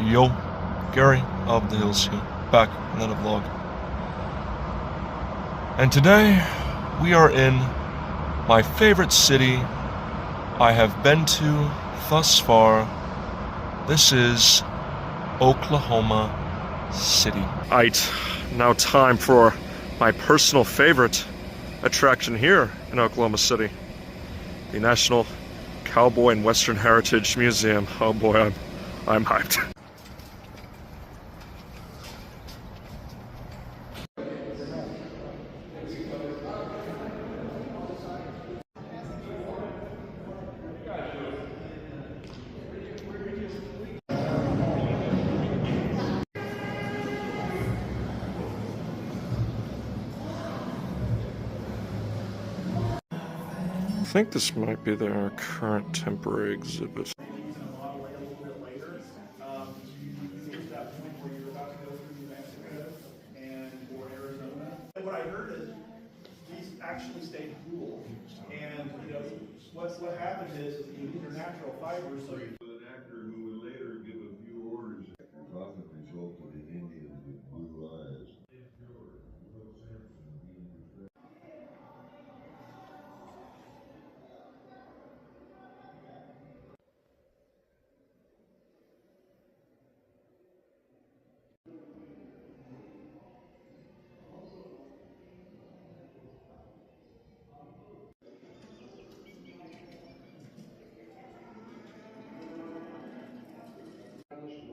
Yo, Gary of the Hills here, back with another vlog. And today, we are in my favorite city I have been to thus far. This is Oklahoma City. Alright, now time for my personal favorite attraction here in Oklahoma City. The National Cowboy and Western Heritage Museum. Oh boy, I'm hyped. I think this might be their current temporary exhibit. What I heard is these actually stay cool, and what happens is these are natural fibers. So an actor who would later give a few orders. Actors often resulted in Indians with blue eyes.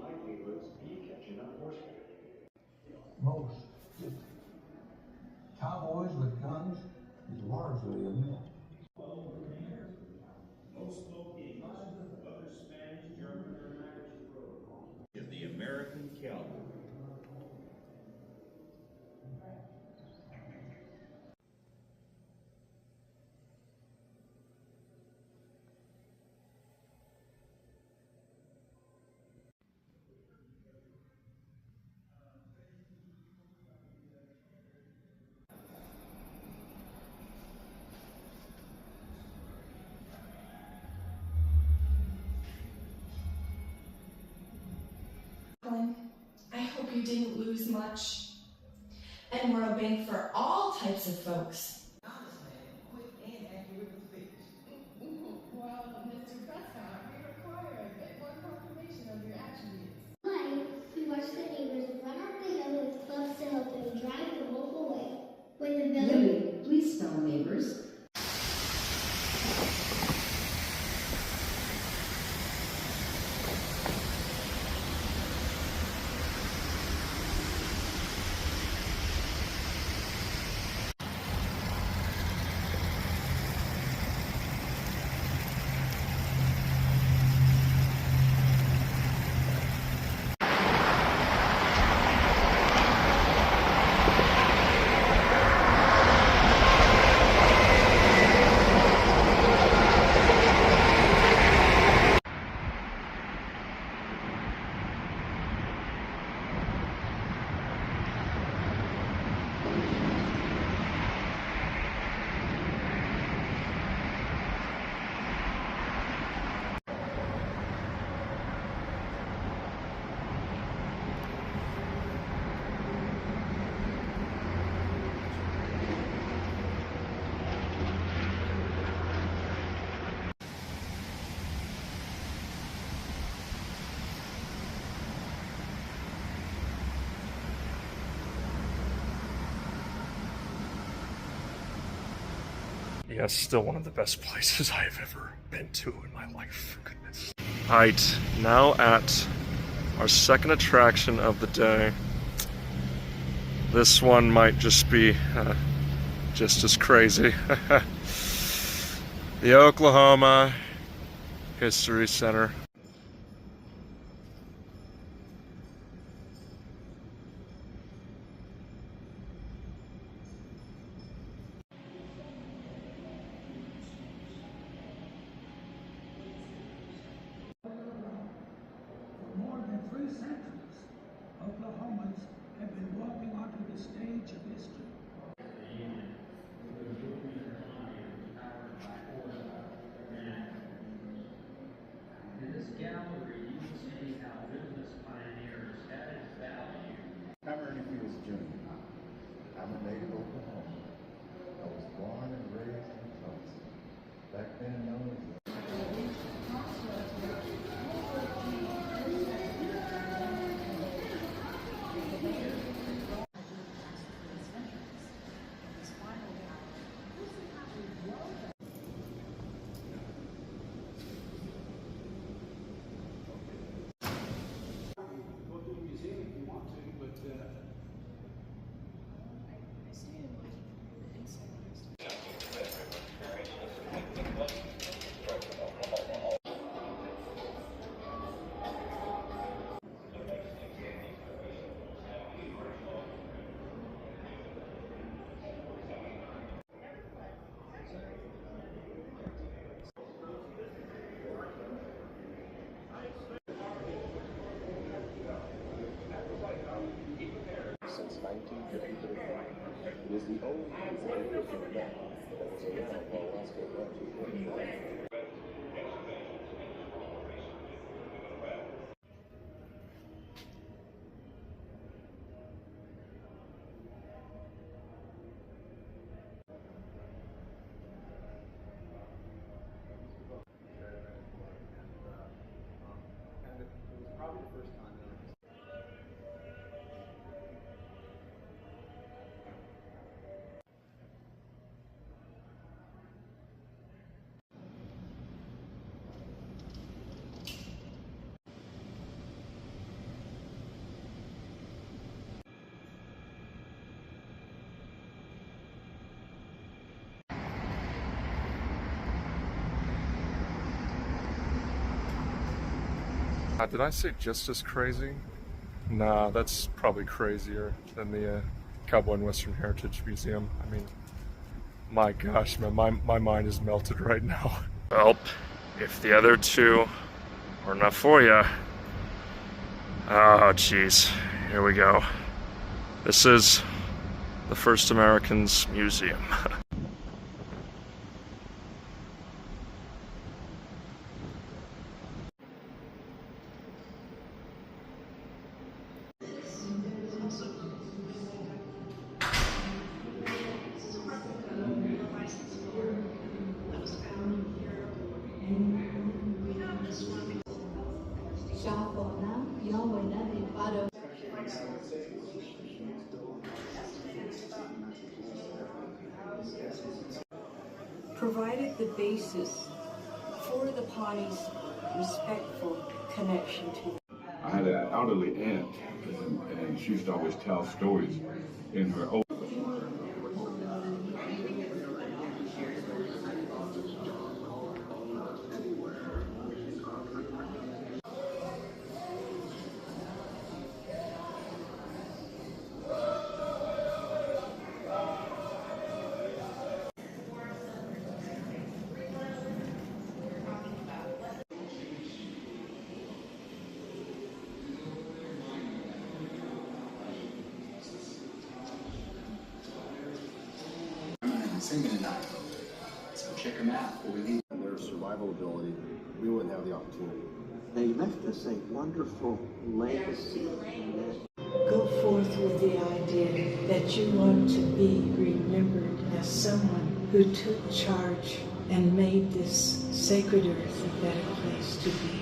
livelihoods be catching up horseback. Most cowboys with guns is largely a myth. No smoking, other Spanish, German, or Irish protocol. The American cowboy. I hope you didn't lose much. And we're a bank for all types of folks. Well, Mr. Prescott, we require a bit more confirmation of your attributes. Tonight, we watch the neighbors run up the hill with clubs to help them drive the wolf away. When the village... Louis, please spell neighbors. Yeah, it's still one of the best places I have ever been to in my life, for goodness. Alright, now at our second attraction of the day. This one might just be just as crazy. The Oklahoma History Center. More than 3 centuries, Oklahomans have been walking onto the stage of history. Cameron Hughes Jr. I'm a native Oklahoma. I was born and raised in Tulsa, back then known as Go to the museum if you want to, but Since 1953, it is the only African map that was around while Roscoe Martin was living. And it was probably the first time that Did I say just as crazy? Nah, that's probably crazier than the Cowboy and Western Heritage Museum. I mean, my gosh, man, my mind is melted right now. Well, if the other two are enough for you. Oh, jeez. Here we go. This is the First Americans Museum. Provided the basis for the Pawnee's respectful connection to. I had an elderly aunt, and she used to always tell stories in her old. Singing tonight. So check them out before we leave. And their survival ability, we wouldn't have the opportunity. They left us a wonderful legacy. Go forth with the idea that you want to be remembered as someone who took charge and made this sacred earth a better place to be.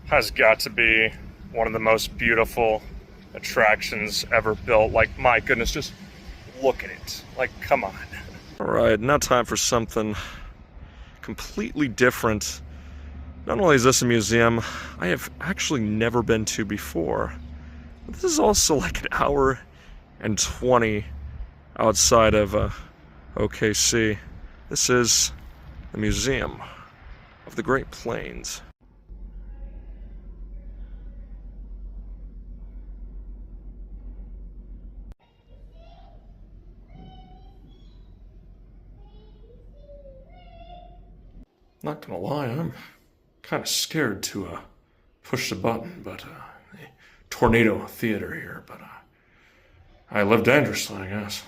Has got to be one of the most beautiful attractions ever built. Like, my goodness, just look at it. Like, come on. Alright, now time for something completely different. Not only is this a museum I have actually never been to before, but this is also like an hour and 20 outside of OKC. This is the Museum of the Great Plains. Not gonna lie, I'm kind of scared to push the button, but the tornado theater here, but I live dangerously, I guess.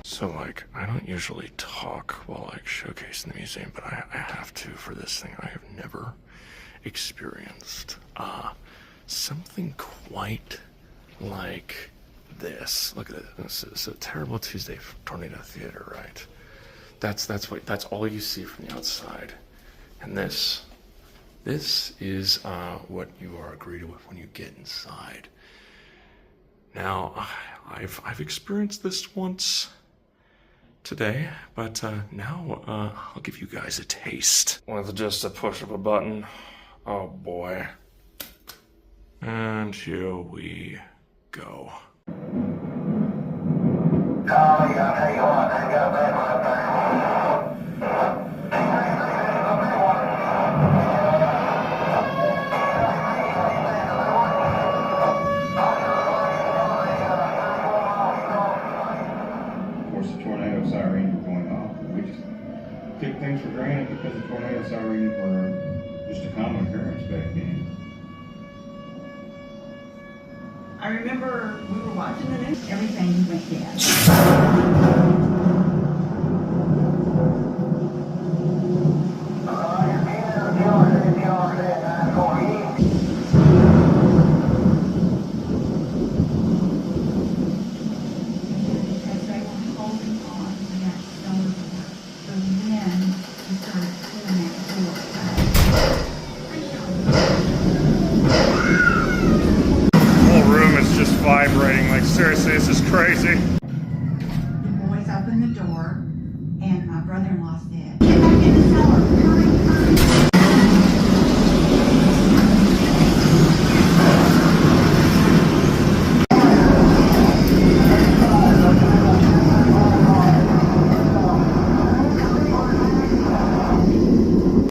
So, like, I don't usually talk while, like, showcasing the museum, but I have to for this thing. I have never experienced something quite like this. Look at it. This is a Terrible Tuesday Tornado Theater, right? That's all you see from the outside. And this is what you are greeted with when you get inside. Now, I've experienced this once today, but now I'll give you guys a taste. With just a push of a button. Oh boy. And here we go. Took things for granted because the tornado sirens were just a common occurrence back then. I remember we were watching the news, everything went dead. Vibrating, like seriously, this is crazy. The boys opened the door, and my brother-in-law's dead. Get back in the cellar, hurry,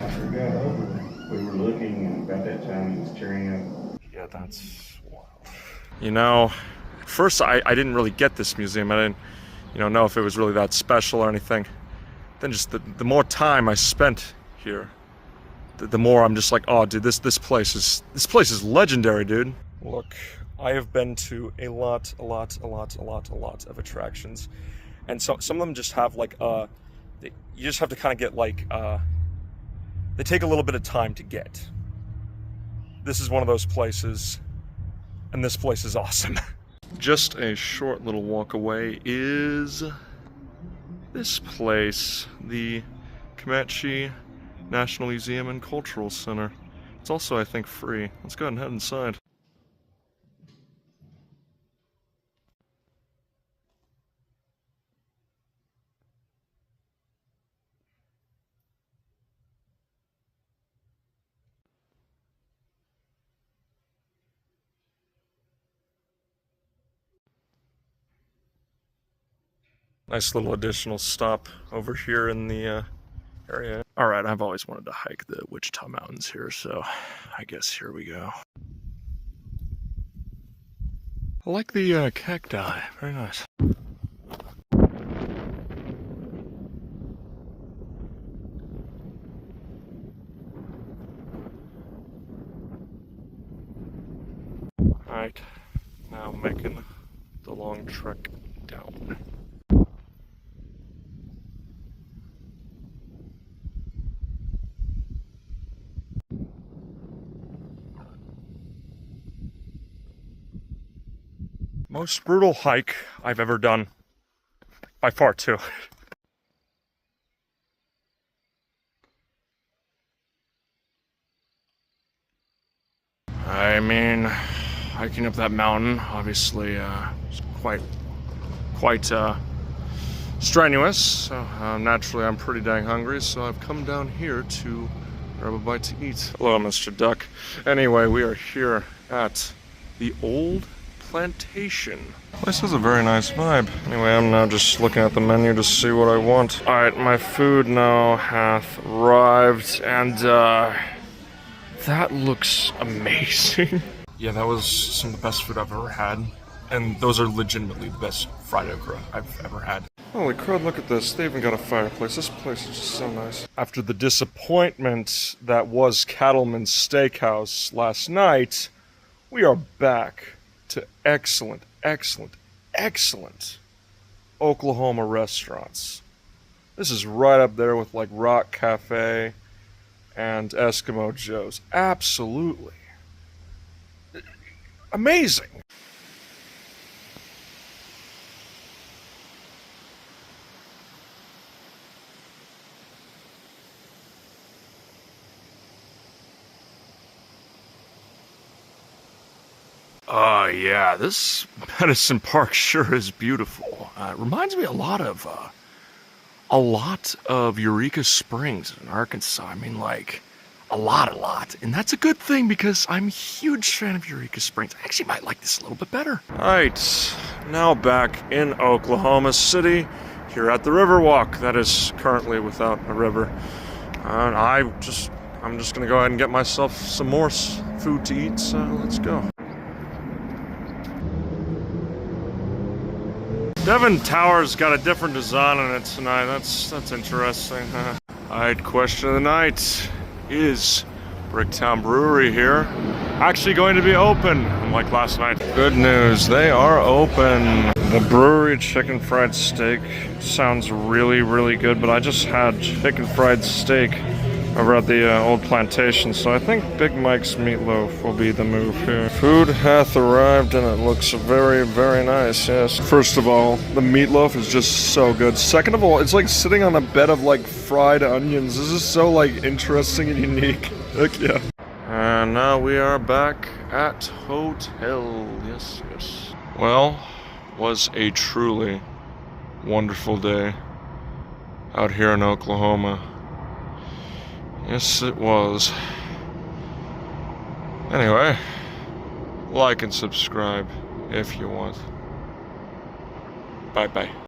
After we got over, we were looking, and about that time he was tearing up. Yeah, that's wild. You know, at first I didn't really get this museum. I didn't, know if it was really that special or anything. Then just the more time I spent here, the more I'm just like, oh, dude, this place is legendary, dude. Look, I have been to a lot of attractions, and some of them just have like you just have to kind of get like they take a little bit of time to get. This is one of those places. And this place is awesome. Just a short little walk away is this place, the Comanche National Museum and Cultural Center. It's also, I think, free. Let's go ahead and head inside. Nice little additional stop over here in the area. All right, I've always wanted to hike the Wichita Mountains here, so I guess here we go. I like the cacti, very nice. Alright, now making the long trek down. Most brutal hike I've ever done. By far, too. I mean, hiking up that mountain, obviously, is quite strenuous. So naturally, I'm pretty dang hungry, so I've come down here to grab a bite to eat. Hello, Mr. Duck. Anyway, we are here at the Old Plantation. This has a very nice vibe. Anyway, I'm now just looking at the menu to see what I want. Alright, my food now hath arrived, and that looks amazing. Yeah, that was some of the best food I've ever had. And those are legitimately the best fried okra I've ever had. Holy crud, look at this. They even got a fireplace. This place is just so nice. After the disappointment that was Cattleman's Steakhouse last night, we are back to excellent Oklahoma restaurants. This is right up there with like Rock Cafe and Eskimo Joe's. Absolutely amazing. Yeah, this Medicine Park sure is beautiful. It reminds me a lot of Eureka Springs in Arkansas. I mean, like, a lot. And that's a good thing because I'm a huge fan of Eureka Springs. I actually might like this a little bit better. Alright, now back in Oklahoma City, here at the Riverwalk. That is currently without a river. And I'm just gonna go ahead and get myself some more food to eat, so let's go. Devon Tower's got a different design on it tonight. That's interesting. Alright, question of the night. Is Bricktown Brewery here actually going to be open, unlike last night? Good news, they are open. The brewery chicken fried steak sounds really good, but I just had chicken fried steak over at the Old Plantation, so I think Big Mike's meatloaf will be the move here. Food hath arrived and it looks very nice, yes. First of all, the meatloaf is just so good. Second of all, it's like sitting on a bed of like fried onions. This is so like interesting and unique. Heck yeah. And now we are back at hotel. Yes. Well, was a truly wonderful day out here in Oklahoma. Yes, it was. Anyway, like and subscribe if you want. Bye-bye.